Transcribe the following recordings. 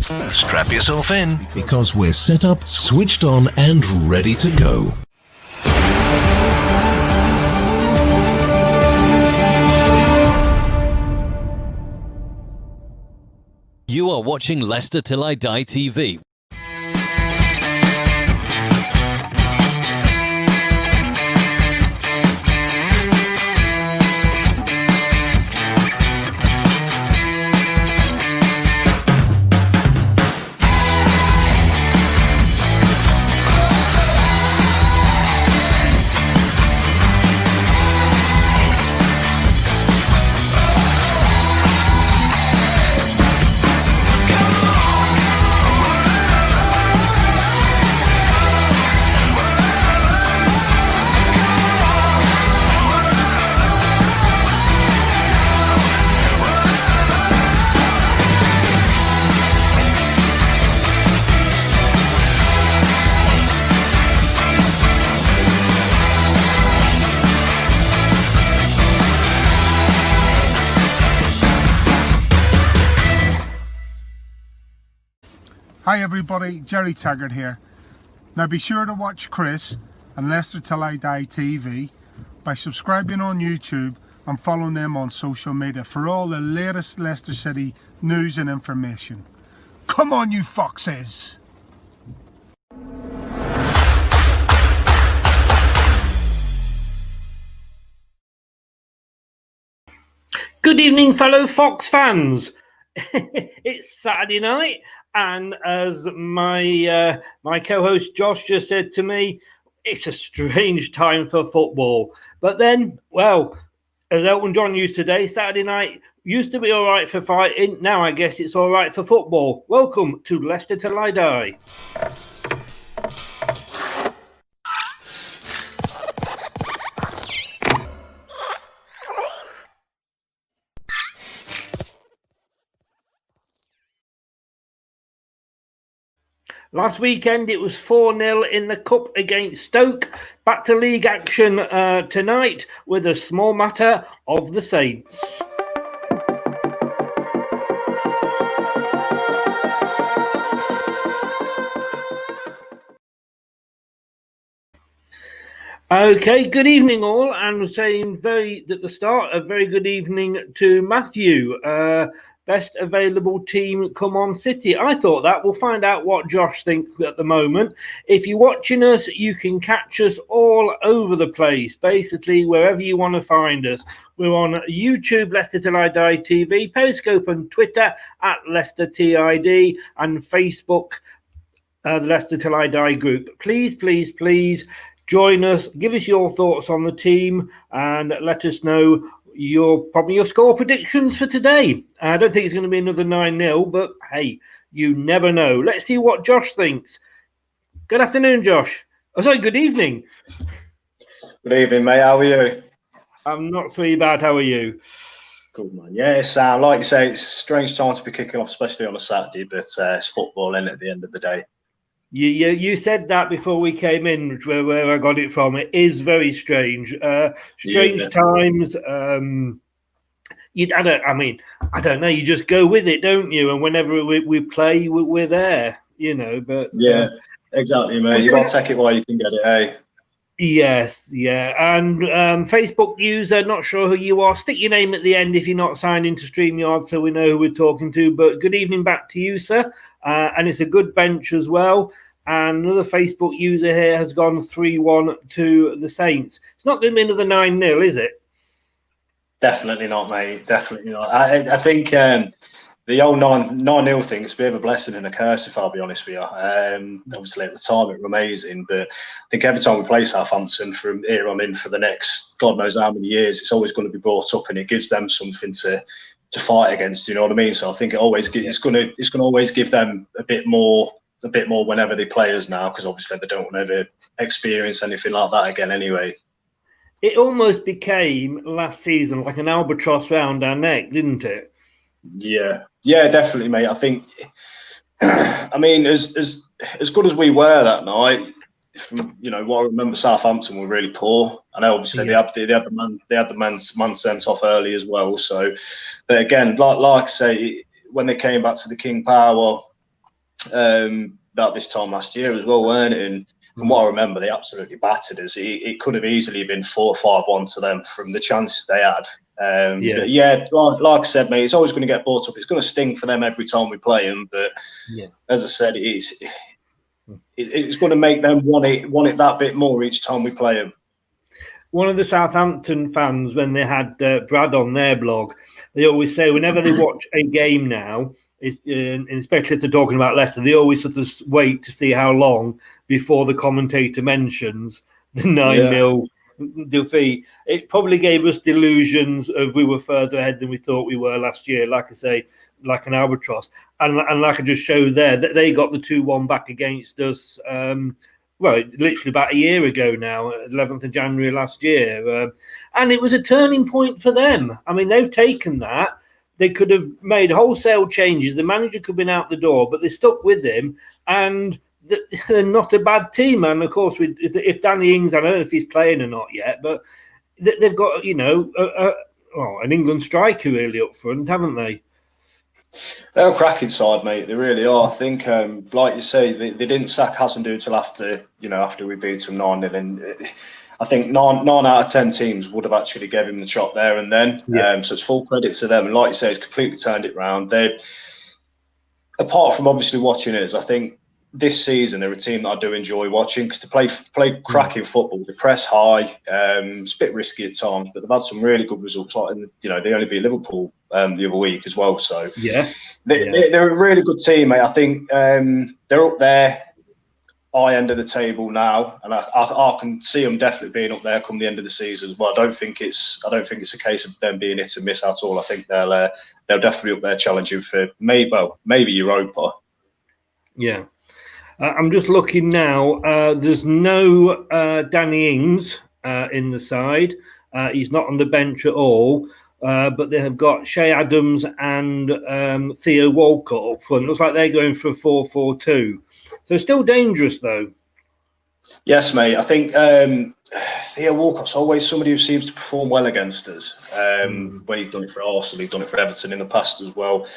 Strap yourself in, because we're set up, switched on, and ready to go. You are watching Leicester Till I Die TV. Hi everybody, Jerry Taggart here. Now be sure to watch Chris and Leicester Till I Die TV by subscribing on YouTube and following them on social media for all the latest Leicester City news and information. Come on you foxes! Good evening, fellow Fox fans. It's Saturday night, and as my co-host Josh just said to me, it's a strange time for football. But then, well, as Elton John used to say, Saturday night used to be all right for fighting. Now I guess it's all right for football. Welcome to Leicester Till I Die. Last weekend, it was 4-0 in the Cup against Stoke. Back to league action tonight with a small matter of the Saints. Okay, good evening all, and we're saying at the start, a very good evening to Matthew. Best available team, come on City. I thought that. We'll find out what Josh thinks at the moment. If you're watching us, you can catch us all over the place, basically wherever you want to find us. We're on YouTube, Leicester Till I Die TV, Periscope and Twitter at Leicester TID, and Facebook, the Leicester Till I Die group. Please, please, please join us. Give us your thoughts on the team and let us know your score predictions for today. I don't think it's going to be another 9-0, but hey, you never know. Let's see what Josh thinks. Good afternoon, Josh. Oh, sorry, good evening. Good evening, mate. How are you? I'm not too bad. How are you? Good, man. Yeah, Sam. Like you say, it's a strange time to be kicking off, especially on a Saturday, but it's football, isn't it, at the end of the day? You said that before we came in, which where I got it from. It is very strange. Strange times. I don't know. You just go with it, don't you? And whenever we play, we're there, you know. But yeah, exactly, mate. You got to take it while you can get it, eh? Yes, yeah. And Facebook user, not sure who you are. Stick your name at the end if you're not signed into StreamYard so we know who we're talking to. But good evening back to you, sir. And it's a good bench as well. And another Facebook user here has gone 3-1 to the Saints. It's not going to be another 9-0, is it? Definitely not, mate. Definitely not. I think the old 9-0 thing is a bit of a blessing and a curse, if I'll be honest with you. Obviously, at the time, it was amazing. But I think every time we play Southampton from here on in for the next God knows how many years, it's always going to be brought up and it gives them something to fight against. You know what I mean? So I think it's going to always give them a bit more whenever they play us now, because obviously they don't want to ever experience anything like that again anyway. It almost became last season like an albatross round our neck, didn't it? Yeah, definitely, mate. I think, I mean, as good as we were that night, from, you know, what I remember, Southampton were really poor. I know, obviously, they had the man sent off early as well. So, but again, like I say, when they came back to the King Power, about this time last year as well, weren't it? And from what I remember, they absolutely battered us. It could have easily been 4-5-1 to them from the chances they had. But yeah, like I said, mate, it's always going to get brought up. It's going to sting for them every time we play them. But as I said, it's going to make them want it that bit more each time we play them. One of the Southampton fans, when they had Brad on their blog, they always say whenever they watch a game now, especially if they're talking about Leicester, they always sort of wait to see how long before the commentator mentions the 9-0 defeat. It probably gave us delusions of we were further ahead than we thought we were last year, like I say, like an albatross. And like I just showed there, that they got the 2-1 back against us, literally about a year ago now, 11th of January last year. And it was a turning point for them. I mean, they've taken that. They could have made wholesale changes. The manager could have been out the door, but they stuck with him. And they're not a bad team. And of course, if Danny Ings, I don't know if he's playing or not yet, but they've got, an England striker really up front, haven't they? They're a cracking side, mate. They really are. I think, like you say, they didn't sack Hasendu till after we beat them 9-0. And I think 9 out of 10 teams would have actually gave him the chop there and then. So it's full credit to them. And like you say, it's completely turned it round. Apart from obviously watching us, I think this season they're a team that I do enjoy watching because they play cracking football. They press high. It's a bit risky at times, but they've had some really good results. And they only beat Liverpool the other week as well. So they're a really good team, mate. I think they're up there, high end of the table now, and I can see them definitely being up there come the end of the season as well. I don't think it's a case of them being hit and miss at all. I think they'll definitely up there challenging for maybe Europa. Yeah. I'm just looking now. There's no Danny Ings in the side. He's not on the bench at all. But they have got Shea Adams and Theo Walcott up front. Looks like they're going for a 4-4-2. So still dangerous, though. Yes, mate. I think Theo Walcott's always somebody who seems to perform well against us. When he's done it for Arsenal, he's done it for Everton in the past as well.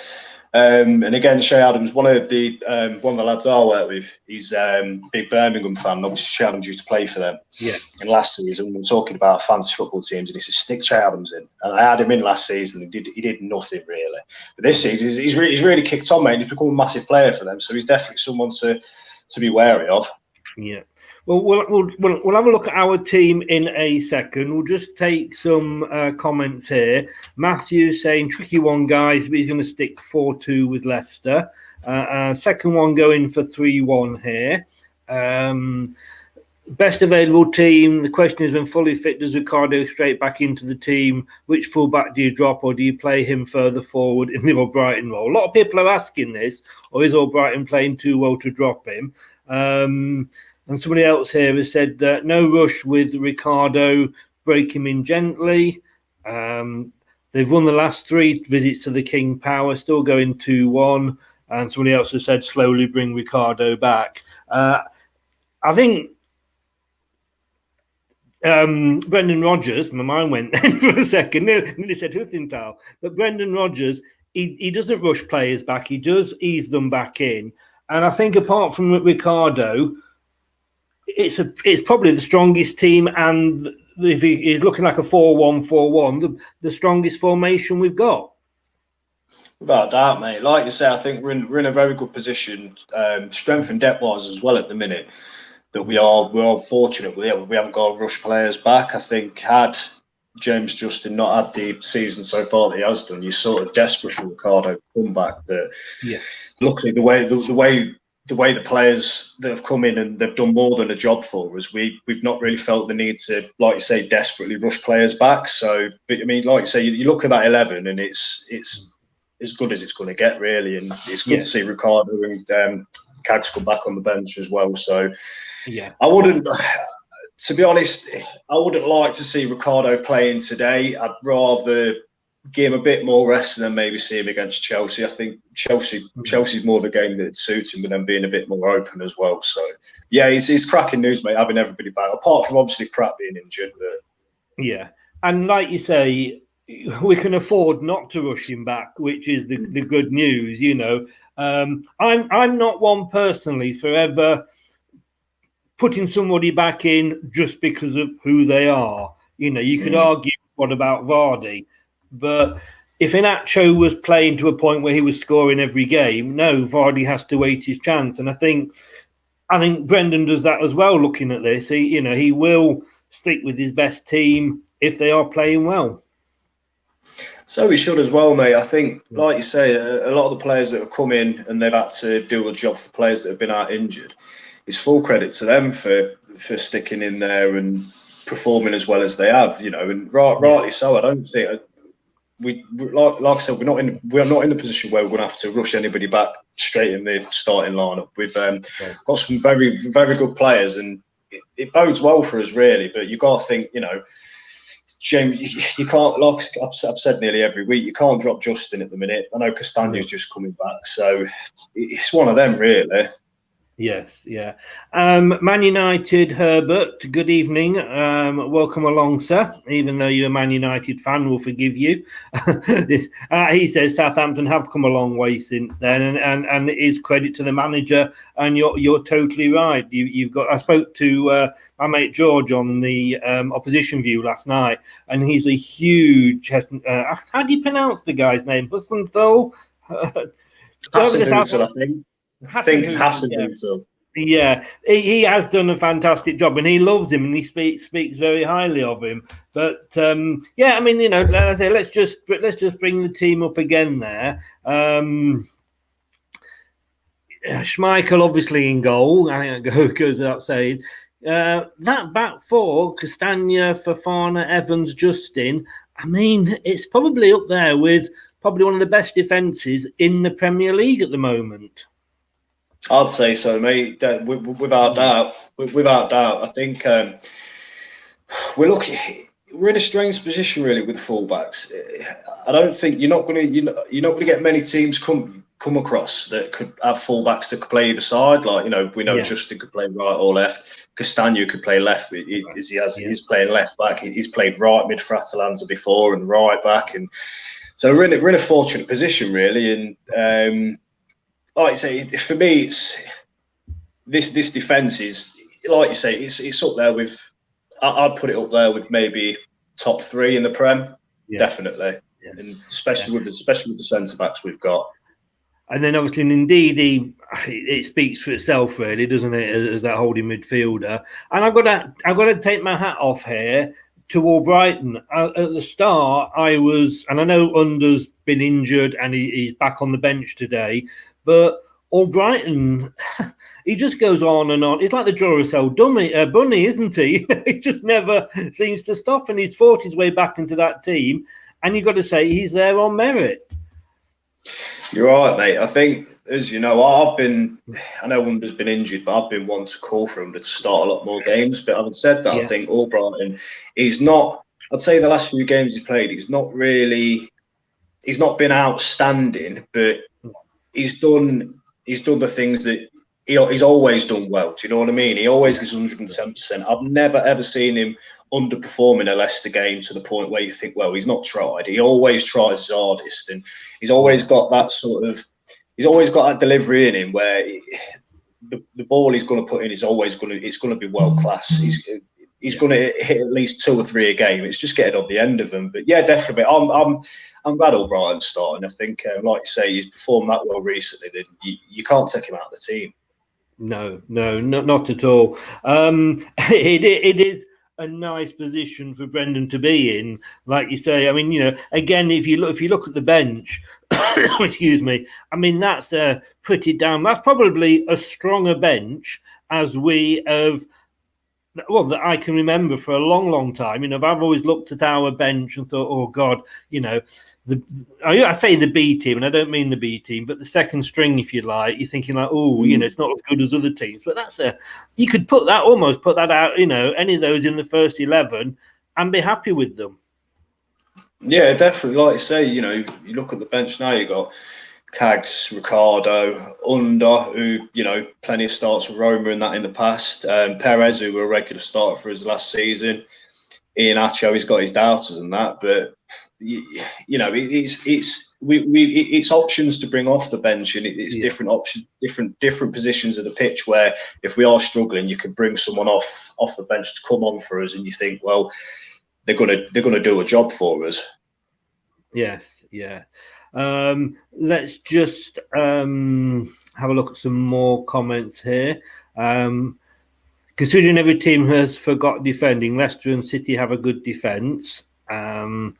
And again, Shea Adams, one of the lads I work with, he's a big Birmingham fan. Obviously, Shea Adams used to play for them. Yeah. And last season, we were talking about fantasy football teams, and he said, "Stick Shea Adams in." And I had him in last season, and he did nothing really. But this season, he's really kicked on, mate. He's become a massive player for them, so he's definitely someone to be wary of. Yeah. Well, we'll have a look at our team in a second. We'll just take some comments here. Matthew saying, tricky one, guys, but he's going to stick 4-2 with Leicester. Second one going for 3-1 here. Best available team. The question is, when fully fit, does Ricardo straight back into the team? Which fullback do you drop, or do you play him further forward in the Albrighton role? A lot of people are asking this, or is Albrighton playing too well to drop him? And somebody else here has said no rush with Ricardo, break him in gently. They've won the last 3 visits to the King Power, still going 2-1. And somebody else has said slowly bring Ricardo back. I think Brendan Rodgers, my mind went for a second, nearly said Huthintal, but Brendan Rodgers, he doesn't rush players back, he does ease them back in. And I think apart from Ricardo, it's probably the strongest team, and if he's looking like a 4-1-4-1, the strongest formation we've got. Without doubt, mate. Like you say, I think we're in a very good position, strength and depth wise as well at the minute. That we're all fortunate. We haven't got to rush players back. I think had James Justin not had the season so far that he has done, you're sort of desperate for Ricardo to come back. But luckily, the way the players that have come in and they've done more than a job for us, we've not really felt the need to, like you say, desperately rush players back. So, but I mean, like you say, you look at that 11 and it's as good as it's going to get, really. And it's good to see Ricardo and Cags come back on the bench as well. So, I wouldn't, to be honest, I wouldn't like to see Ricardo playing today. I'd rather give him a bit more rest and then maybe see him against Chelsea. I think Chelsea's more of a game that suits him, with them being a bit more open as well. So, yeah, he's cracking news, mate, having everybody back, apart from obviously Pratt being injured. But... Yeah, and like you say, we can afford not to rush him back, which is the good news. You know, I'm not one personally for ever putting somebody back in just because of who they are. You know, you could argue, what about Vardy? But if Inacho was playing to a point where he was scoring every game, no, Vardy has to wait his chance. And I think Brendan does that as well. Looking at this, he will stick with his best team if they are playing well. So we should as well, mate. I think, like you say, a lot of the players that have come in and they've had to do a job for players that have been out injured. It's full credit to them for sticking in there and performing as well as they have. You know, and rightly so. I don't think we like I said, we're not in the position where we're going to have to rush anybody back straight in the starting lineup. We've got some very, very good players, and it bodes well for us, really. But you've got to think, you know, James, you can't, like I've said nearly every week, you can't drop Justin at the minute. I know Castagno's just coming back, so it's one of them, really. Yes, yeah. Man United, Herbert, good evening. Welcome along, sir. Even though you're a Man United fan, we'll forgive you. He says Southampton have come a long way since then, and it is credit to the manager. And you're totally right. You've got. I spoke to my mate George on the Opposition View last night, and he's a huge. How do you pronounce the guy's name? Hussenthal? Hasenhutel, I think. I think it's Hasenhutel. Yeah, he has done a fantastic job, and he loves him, and he speaks very highly of him. But yeah, I mean, you know, as I say, let's just bring the team up again there. Schmeichel obviously in goal. I think it goes without saying. That back four: Castagna, Fofana, Evans, Justin. I mean, it's probably up there with probably one of the best defences in the Premier League at the moment. I'd say so, mate. Without doubt. I think we're in a strange position, really, with fullbacks. I don't think you're not going to get many teams come across that could have fullbacks that could play either side. Like, you know, we know Justin could play right or left. Castagno could play left. He's playing left back. He's played right mid for Atalanta before and right back, and so we're in a fortunate position, really. And like you say, for me, it's this defence is, like you say, it's up there with. I'd put it up there with maybe top 3 in the Prem, definitely, and especially with the centre backs we've got. And then obviously, and indeed, it speaks for itself, really, doesn't it? As that holding midfielder, and I've got to take my hat off here to Albrighton. At the start, I know Under's been injured and he's back on the bench today. But Albrighton, he just goes on and on. He's like the Duracell bunny, isn't he? He just never seems to stop, and he's fought his way back into that team. And you've got to say he's there on merit. You're right, mate. I think, as you know, I know Under's been injured, but I've been one to call for him to start a lot more games. But having said that, I think Albrighton, he's not. I'd say the last few games he's played, he's not been outstanding, but he's done the things that he's always done well. Do you know what I mean? He always gives 110%. I've never ever seen him underperform in a Leicester game to the point where you think, well, he's not tried. He always tries his hardest, and he's always got that delivery in him where the ball he's going to put in is always going to be world class. He's going to hit at least 2 or 3 a game. It's just getting on the end of them. But yeah, definitely. I'm glad Albrighton's starting. I think, like you say, he's performed that well recently. That you can't take him out of the team. No, not at all. It is a nice position for Brendan to be in, like you say. I mean, you know, again, if you look at the bench, excuse me. I mean, that's pretty damn. That's probably a stronger bench as we have. Well, that I can remember for a long, long time. You know, I've always looked at our bench and thought, oh God, you know, I say the B team, and I don't mean the B team, but the second string, if you like. You're thinking like, oh, you know, it's not as good as other teams, but you could almost put that out. You know, any of those in the first 11 and be happy with them. Yeah, definitely. Like I say, you know, you look at the bench now. You got Cags, Ricardo, Under, who, you know, plenty of starts with Roma and that in the past. Perez, who were a regular starter for us last season. Ian Acho, he's got his doubters and that, but it's options to bring off the bench, and it's different options, different positions of the pitch where if we are struggling, you can bring someone off the bench to come on for us, and you think, well, they're gonna do a job for us. Yes, yeah. Let's just have a look at some more comments here. Considering every team has forgot defending, Leicester and City have a good defence. The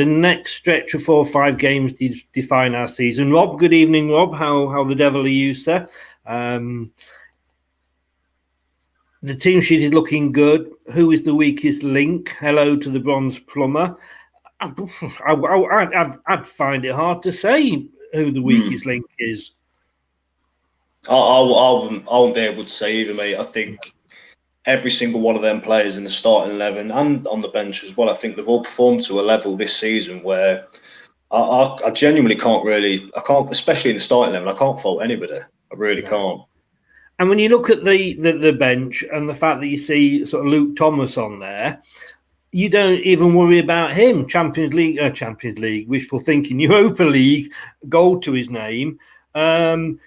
next stretch of 4 or 5 games define our season. Rob, good evening, Rob. How the devil are you, sir? The team sheet is looking good. Who is the weakest link? Hello to the bronze plumber. I'd find it hard to say who the weakest link is. I won't be able to say either, mate. I think every single one of them players in the starting 11 and on the bench as well, I think they've all performed to a level this season where I genuinely can't, especially in the starting 11, I can't fault anybody. I really can't. And when you look at the bench and the fact that you see sort of Luke Thomas on there, you don't even worry about him. Champions League, wishful thinking, Europa League, goal to his name. And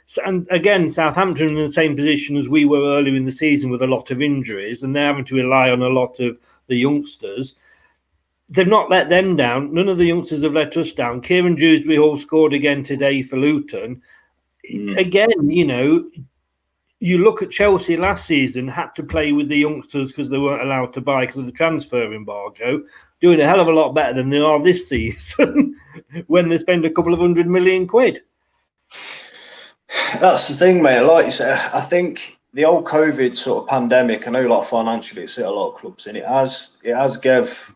again, Southampton in the same position as we were earlier in the season with a lot of injuries, and they're having to rely on a lot of the youngsters. They've not let them down. None of the youngsters have let us down. Kieran Dewsbury Hall scored again today for Luton. Again, you look at Chelsea last season, had to play with the youngsters because they weren't allowed to buy because of the transfer embargo, doing a hell of a lot better than they are this season when they spend a couple of £100 million. That's the thing, mate. Like you said, I think the old COVID sort of pandemic, I know like financially it's hit a lot of clubs, and it has gave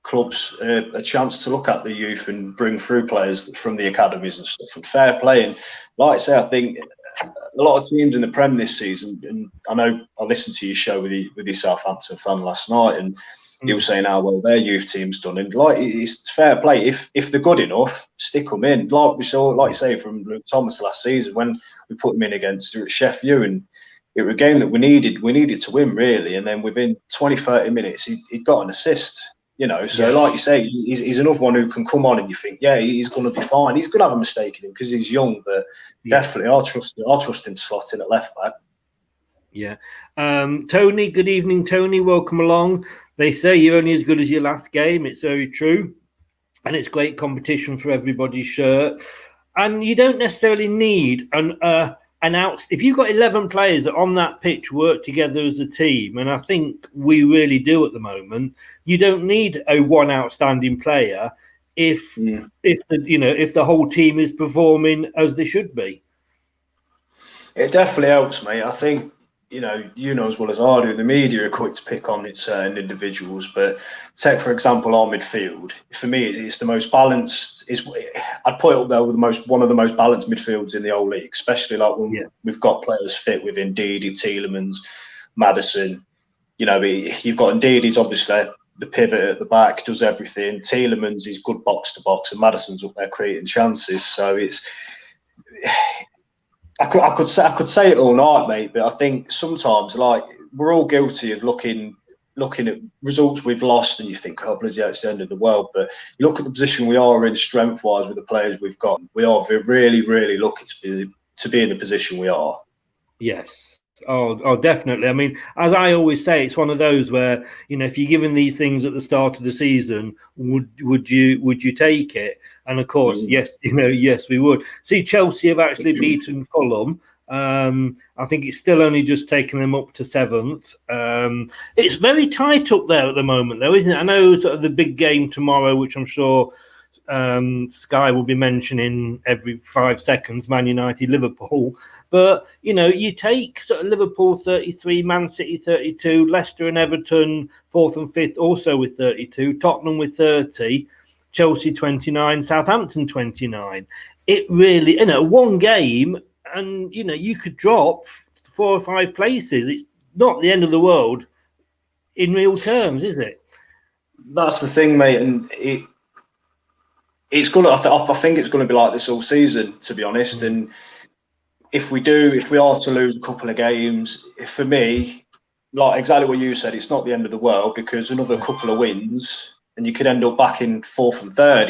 clubs a chance to look at the youth and bring through players from the academies and stuff, and fair play. And like I say, I think a lot of teams in the Prem this season, and I know I listened to your show with your Southampton fan last night, and he was saying how well their youth team's done, and like it's fair play. If they're good enough, stick them in. Like we saw, like you say, from Luke Thomas last season when we put him in against Sheffield, and it was a game that we needed to win really. And then within 20-30 minutes, he'd got an assist. So like you say, he's another one who can come on and you think, yeah, he's going to be fine. He's going to have a mistake in him because he's young, but definitely I'll trust him to slot in at left back. Yeah. Tony, good evening, Tony. Welcome along. They say you're only as good as your last game. It's very true. And it's great competition for everybody's shirt. And you don't necessarily need if you've got 11 players that on that pitch work together as a team, and I think we really do at the moment, you don't need a one outstanding player if the whole team is performing as they should be. It definitely helps, mate. I think you know as well as I do, the media are quick to pick on certain individuals, but take for example our midfield. For me, it's the most balanced. I'd put it up there with one of the most balanced midfields in the whole league, especially like when we've got players fit with Ndidi, Tielemans, Maddison. You've got Ndidi's obviously the pivot at the back, does everything. Tielemans is good box to box, and Maddison's up there creating chances. So it's. I could say it all night, mate, but I think sometimes like we're all guilty of looking at results we've lost, and you think, oh, bloody hell, it's the end of the world. But you look at the position we are in strength-wise with the players we've got. We are really, really lucky to be in the position we are. Yes. Oh, definitely. I mean, as I always say, it's one of those where if you're given these things at the start of the season, would you take it? And of course, yes, we would. See, Chelsea have actually beaten Fulham. I think it's still only just taken them up to 7th. It's very tight up there at the moment, though, isn't it? I know sort of the big game tomorrow, which I'm sure Sky will be mentioning every 5 seconds, Man United, Liverpool. But, you take sort of Liverpool 33, Man City 32, Leicester and Everton 4th and 5th also with 32, Tottenham with 30, Chelsea 29, Southampton 29. It really, one game and, you could drop 4 or 5 places. It's not the end of the world in real terms, is it? That's the thing, mate. And it's going to, I think it's going to be like this all season, to be honest. And if we are to lose a couple of games, for me, like exactly what you said, it's not the end of the world because another couple of wins and you could end up back in 4th and 3rd.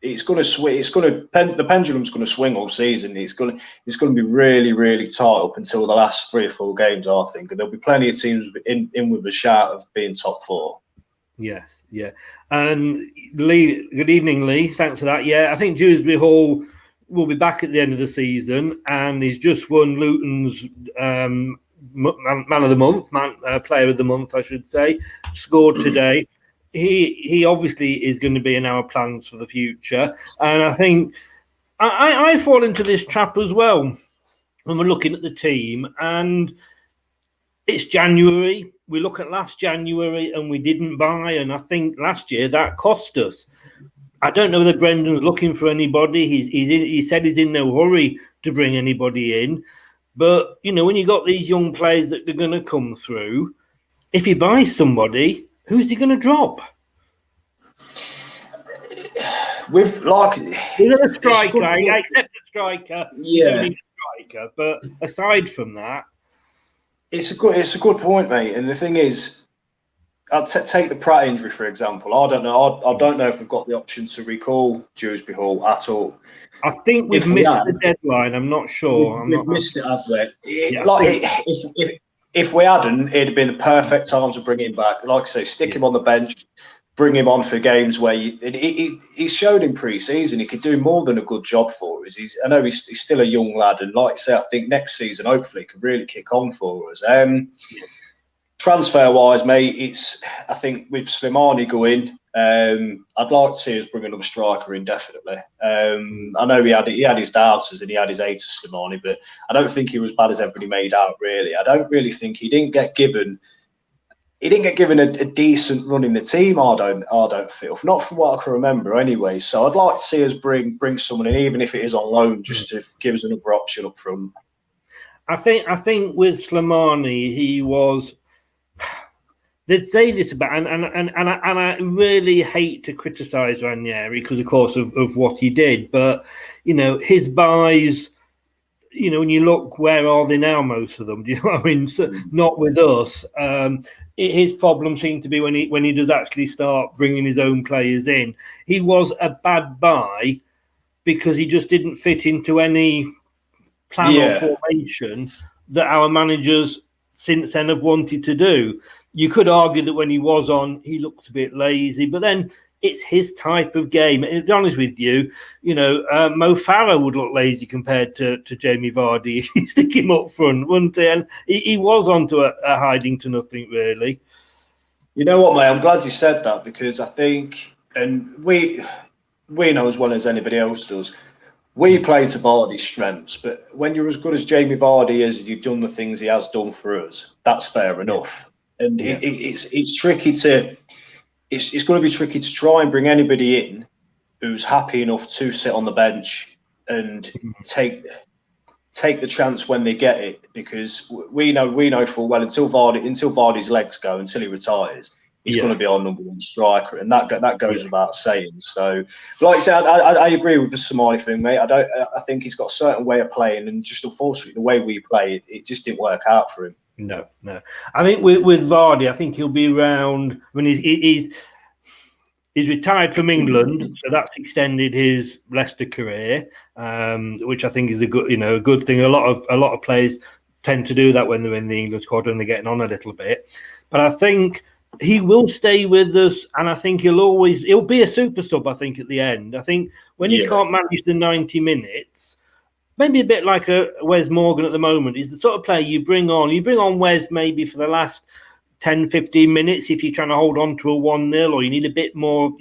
It's going to swing. The pendulum's going to swing all season. It's going to be really, really tight up until the last 3 or 4 games, I think. And there'll be plenty of teams in with a shout of being top 4. Yes, yeah. And Lee, good evening, Lee. Thanks for that. Yeah, I think Dewsbury Hall will be back at the end of the season, and he's just won Luton's man of the month, player of the month, I should say. Scored today. He obviously is going to be in our plans for the future, and I think I fall into this trap as well when we're looking at the team, and it's January. We look at last January and we didn't buy, and I think last year that cost us. I don't know whether Brendan's looking for anybody. He said he's in no hurry to bring anybody in. But, you know, when you got these young players that are going to come through, if he buys somebody, who's he going to drop? With a striker, I accept a striker. Yeah. A striker, but aside from that, it's a good point, mate. And the thing is, I'd take the Pratt injury for example. I don't know if we've got the option to recall Dewsbury Hall at all. I think we've missed the deadline. I'm not sure. We've missed it, have we? If we hadn't, it'd have been the perfect time to bring him back. Like I say, stick him on the bench, bring him on for games where he showed in pre-season he could do more than a good job for us. I know he's still a young lad, and like I say, I think next season hopefully he can really kick on for us. Transfer-wise, mate, I think with Slimani going, I'd like to see us bring another striker in, definitely. I know he had his doubters and he had his haters, Slimani, but I don't think he was bad as everybody made out, really. I don't really think he didn't get given a decent run in the team, I don't feel. Not from what I can remember anyway. So I'd like to see us bring someone in, even if it is on loan, just to give us another option up front. I think with Slimani, he was. They'd say this about, and I really hate to criticise Ranieri because, of course, of what he did. But you know, his buys. You know, when you look, where are they now? Most of them, do you know what I mean? So, not with us. His problem seemed to be when he does actually start bringing his own players in. He was a bad buy because he just didn't fit into any plan or formation that our managers since then have wanted to do. You could argue that when he was on, he looked a bit lazy, but then it's his type of game. And to be honest with you, you know, Mo Farah would look lazy compared to Jamie Vardy if you stick him up front, wouldn't he? And he was onto a hiding to nothing, really. You know what, mate? I'm glad you said that because I think, and we know as well as anybody else does, we play to Vardy's strengths. But when you're as good as Jamie Vardy is, and you've done the things he has done for us, that's fair enough. And it's tricky to. It's going to be tricky to try and bring anybody in who's happy enough to sit on the bench and take the chance when they get it, because we know full well until Vardy's legs go, until he retires, he's going to be our number one striker, and that goes without saying. So, like I said, I agree with the Somali thing, mate. I think he's got a certain way of playing, and just unfortunately the way we play, it just didn't work out for him. No. I think with Vardy, I think he'll be around when he's retired from England, so that's extended his Leicester career, which I think is a good thing. A lot of players tend to do that when they're in the England squad and they're getting on a little bit. But I think he will stay with us, and I think he'll be a super sub. I think at the end, I think when you can't manage the 90 minutes. Maybe a bit like a Wes Morgan at the moment. He's the sort of player you bring on. You bring on Wes maybe for the last 10, 15 minutes if you're trying to hold on to a 1-0, or you need a bit more,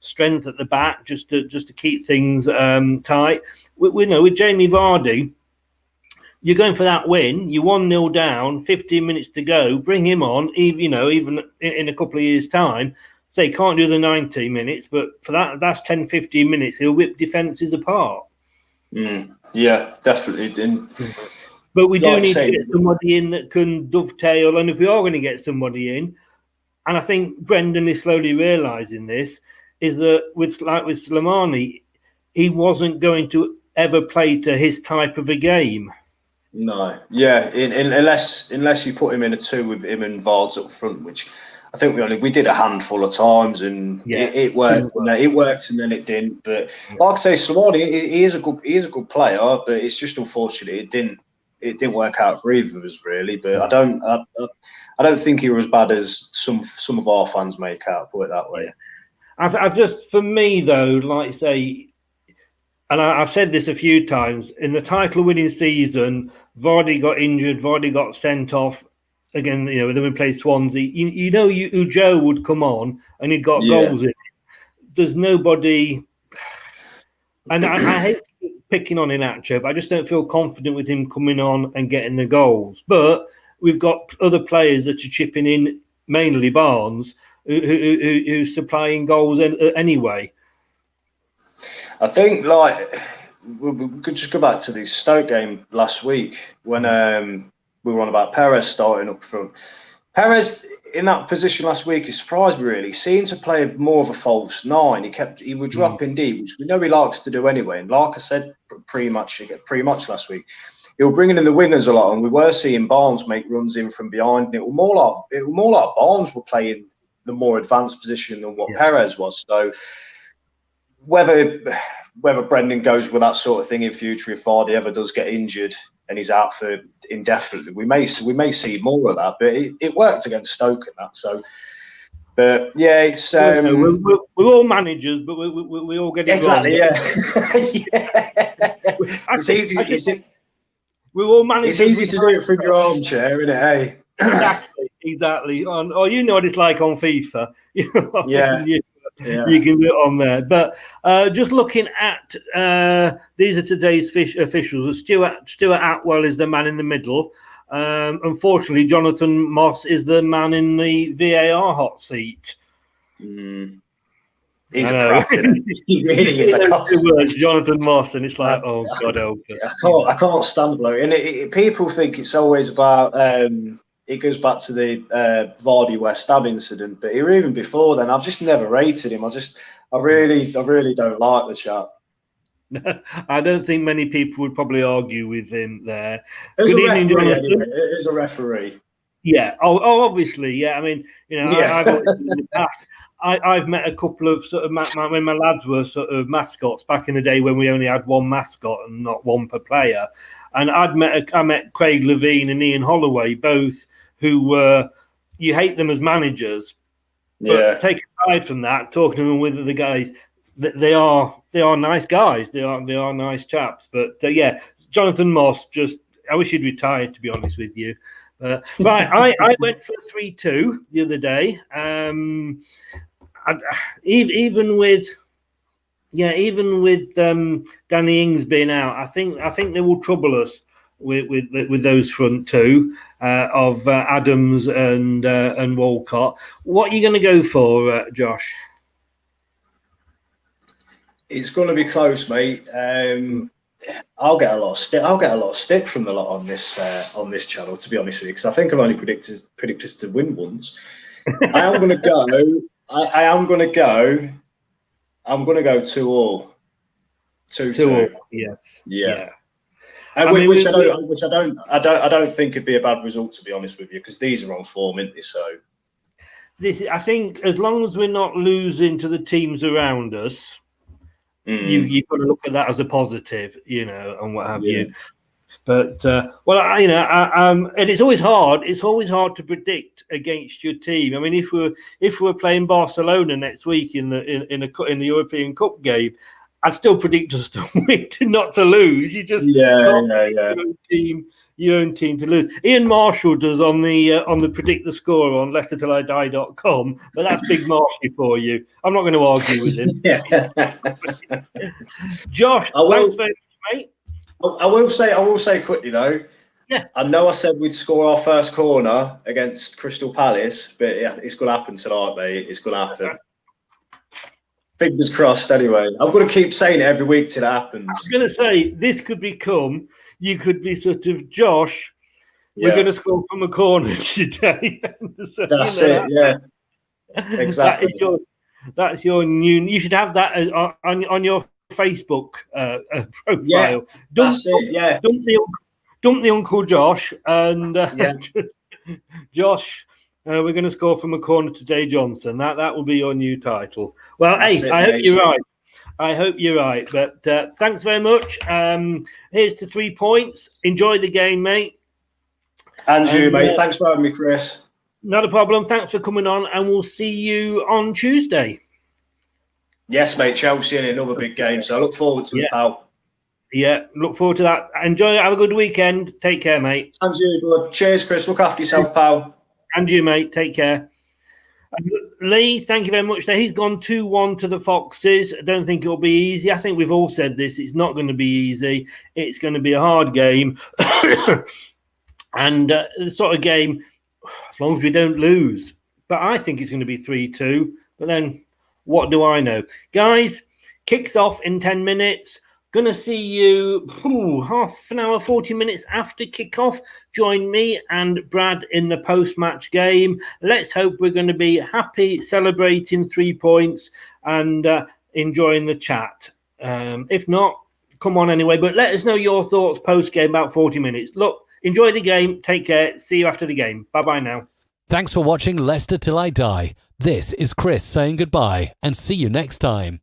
strength at the back just to keep things tight. With Jamie Vardy, you're going for that win. You're 1-0 down, 15 minutes to go. Bring him on, even in a couple of years' time. Say he can't do the 90 minutes, but for that's 10, 15 minutes, he'll whip defences apart. Yeah, definitely. But we do need to get somebody in that can dovetail. And if we are going to get somebody in, and I think Brendan is slowly realising this, is that with Slimani, he wasn't going to ever play to his type of a game. No, yeah, unless you put him in a 2 with him and Vards up front, which I think we did a handful of times, and it worked. And then it worked, and then it didn't. But like I say, Slimani, he is a good player, but it's just unfortunate it didn't work out for either of us really. But I don't think he was as bad as some of our fans make out. Put it that way. I just, for me though, like say, and I've said this a few times, in the title-winning season, Vardy got injured, Vardy got sent off. Again, then we played Swansea. You Joe would come on and he'd got goals in it. There's nobody, and I hate picking on Inacho, but I just don't feel confident with him coming on and getting the goals. But we've got other players that are chipping in, mainly Barnes, who's supplying goals anyway. I think we could just go back to the Stoke game last week when we were on about Perez starting up front. Perez in that position last week, he surprised me really. He seemed to play more of a false nine. He would drop in deep, which we know he likes to do anyway. And like I said, pretty much last week, he was bringing in the wingers a lot, and we were seeing Barnes make runs in from behind. And it was more like Barnes were playing the more advanced position than what Perez was. So whether Brendan goes with that sort of thing in future, if Vardy ever does get injured and he's out for indefinitely, we may see more of that. But it worked against Stoke and that. So, but yeah, it's we're all managers, but we all get it exactly wrong. It's easy. We're all managers. It's easy to do it from your armchair, isn't it? Hey. Exactly. You know what it's like on FIFA. Yeah. You can do it on there. But just looking at these are today's officials. Stuart Atwell is the man in the middle. Unfortunately, Jonathan Moss is the man in the VAR hot seat. He's a prat, isn't he? He really is. Words, Jonathan Moss, and it's like, oh God, I can't stand below it. And people think it's always about. It goes back to the Vardy West Ham incident, but even before then, I've just never rated him. I really don't like the chap. I don't think many people would probably argue with him there. As a referee. Yeah. Oh, obviously. Yeah. I mean, I've always, in the past, I've met a couple of sort of when my lads were sort of mascots back in the day when we only had one mascot and not one per player. And I met Craig Levine and Ian Holloway, both who were, you hate them as managers, but take aside from that, talking to them with the guys, they are nice guys. They are nice chaps. But Jonathan Moss, I wish he'd retired, to be honest with you. Right, I went for 3-2 the other day. Even with Danny Ings being out, I think they will trouble us with those front two of Adams and Walcott. What are you going to go for, Josh? It's going to be close, mate. I'll get a lot of stick from the lot on this channel, to be honest with you, because I think I've only predicted to win once. I am going to go. I'm going to go 2-2. 2-2. Yes. Yeah. Which I don't think would be a bad result, to be honest with you, because these are on form, isn't they? So I think as long as we're not losing to the teams around us, you've got to look at that as a positive, and what have you. But and it's always hard. It's always hard to predict against your team. I mean, if we're playing Barcelona next week in the European Cup game, I'd still predict us to win, not to lose. You just your own team to lose. Ian Marshall does on the predict the score on lcfc.com, but that's Big Marshy for you. I'm not going to argue with him. Josh, thanks very much, mate. I will say quickly though. Yeah. I know I said we'd score our first corner against Crystal Palace, but it's going to happen tonight, mate. It's going to happen. Fingers crossed. Anyway, I'm going to keep saying it every week till it happens. I was going to say this could become. You could be sort of Josh. We're going to score from a corner today. So, that's it. Yeah. Exactly. That's your new. You should have that on your Facebook profile. Yeah, that's it. Yeah. Dump the Uncle Josh and Josh We're going to score from a corner today, Johnson. That will be your new title. Well, That's hey, it, I hope mate. you're right. I hope you're right. But thanks very much. Here's to 3 points. Enjoy the game, mate. And you, mate. Thanks for having me, Chris. Not a problem. Thanks for coming on, and we'll see you on Tuesday. Yes, mate. Chelsea in another big game, so I look forward to it, pal. Yeah, look forward to that. Enjoy it. Have a good weekend. Take care, mate. And you, bud. Cheers, Chris. Look after yourself, pal. And you, mate. Take care. Lee, thank you very much. Now, he's gone 2-1 to the Foxes. I don't think it'll be easy. I think we've all said this. It's not going to be easy. It's going to be a hard game. And the sort of game, as long as we don't lose. But I think it's going to be 3-2. But then, what do I know? Guys, kicks off in 10 minutes. Going to see you half an hour, 40 minutes after kickoff. Join me and Brad in the post-match game. Let's hope we're going to be happy, celebrating 3 points and enjoying the chat. If not, come on anyway. But let us know your thoughts post-game, about 40 minutes. Look, enjoy the game. Take care. See you after the game. Bye-bye now. Thanks for watching Leicester Till I Die. This is Chris saying goodbye and see you next time.